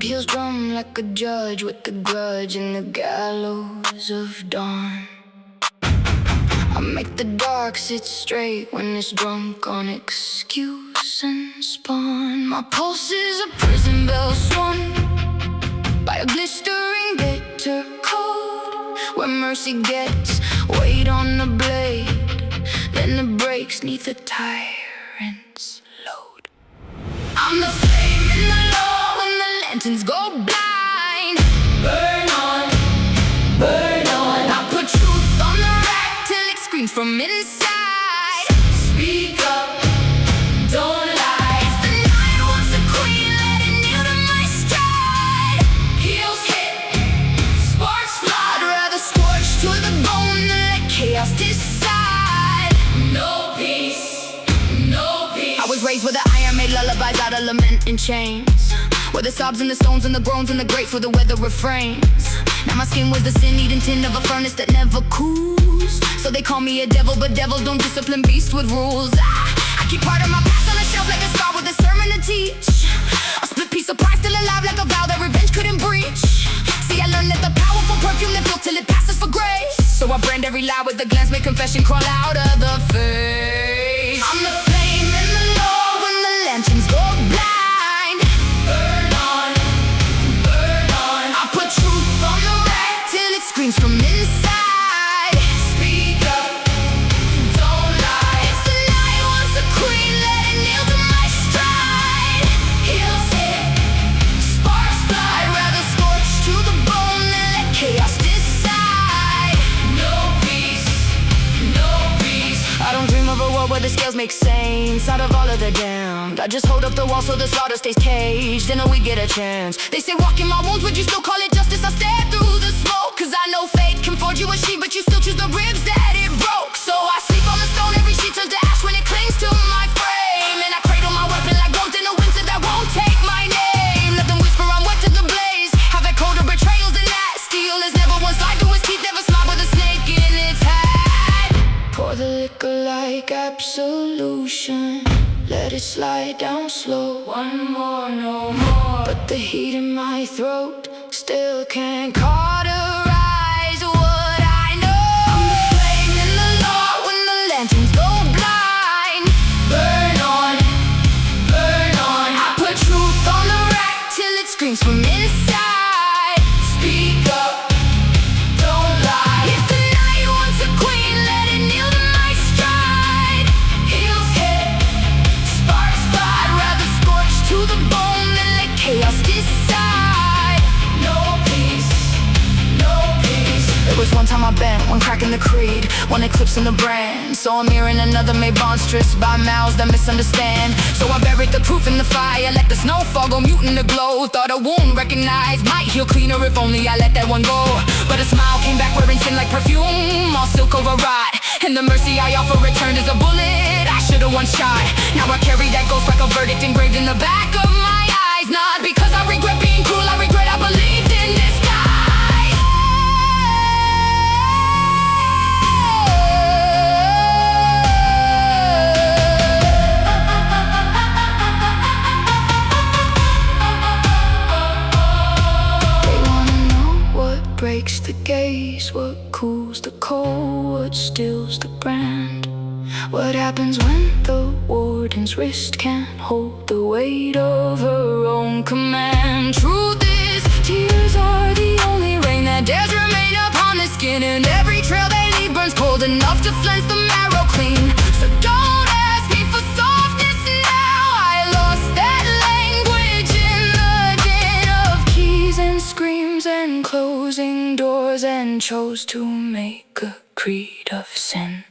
heels drum like a judge with the grudge in the gallows of dawn. I make the dark sit straight when it's drunk on excuse and spawn. My pulse is a prison bell swung by a glistering bitter cold, where mercy gets weight on the blade, then it breaks neath the tyrant's load. I'm the flame in the law when the lanterns go blind. Burn on, burn on. I put truth on the rack till it screams from inside. Speak up, don't lie. If the night wants a queen, let it kneel to my stride. Heels hit, sparks fly. I'd rather scorch to the bone than let chaos decide. No peace, no peace. I was raised with an iron made lullabies out of lament and chains, where the sobs and the stones and the groans and the grates were the weather refrains. Now my skin was the sin-eating tin of a furnace that never cools. So they call me a devil, but devils don't discipline beasts with rules. I keep part of my past on a shelf like a scar with a sermon to teach. A split piece of pride still alive like a vow that revenge couldn't breach. See, I learned that the powerful perfume that fills till it passes for grace. So I brand every lie with a glance, make confession crawl out of the face. I'm the flame in the law when the lanterns go blind. Burn on, burn on. I put truth on the rack till it screams from inside. Speak up, don't lie. If the night wants a queen, let it kneel to my stride. Heels hit, sparks fly. I'd rather scorch to the bone than let chaos decide. No peace, no peace. I don't dream of a world where the scales make saints out of all of the damned. I just hold up the wall so the slaughter stays caged, and then we get a chance. They say walk in my wounds, would you still call it justice? I stare through the smoke, cause I know fate can forge you a sheet, but you still choose the ribs that it broke. So I sleep on the stone, every sheet turns to ash when it clings to my frame. And I cradle my weapon like gold in a winter that won't take my name. Let them whisper I'm wet to the blaze, have had colder betrayals than that. Steel has never once lied to his teeth, never smiled with a snake in its hat. Pour the liquor like absolution, let it slide down slow. One more, no more. But the heat in my throat still can't cauterize what I know. I'm the flame in the law when the lanterns go blind. Burn on, burn on. I put truth on the rack till it screams from inside. Speak up, don't lie. If the night wants a queen, let it kneel to my stride. Heels hit, sparks fly. I'd rather scorch to the bone than let chaos decide. No peace, no peace. There was one time I bent, one crack in the creed, one eclipse in the brand. Saw a mirror and another made monstrous by mouths that misunderstand. So I buried the proof in the fire, let the snowfall go mute in the glow. Thought a wound recognized might heal cleaner if only I let that one go. But a smile came back wearing sin like perfume, all silk over rot. And the mercy I offer returned as a bullet I should've once shot. Now I carry that ghost like a verdict engraved in the back of my eyes. Not because I regret being cruel, I regret I believed in disguise. They wanna know what breaks the gaze, what cools the cold, what stills the brand. What happens when the warden's wrist can't hold the weight of her own command? Truth is, tears are the only rain that dares remain upon the skin, and every trail they leave burns cold enough to cleanse the marrow clean. So don't ask me for softness now. I lost that language in the din of keys and screams and closing doors, and chose to make a creed of sin.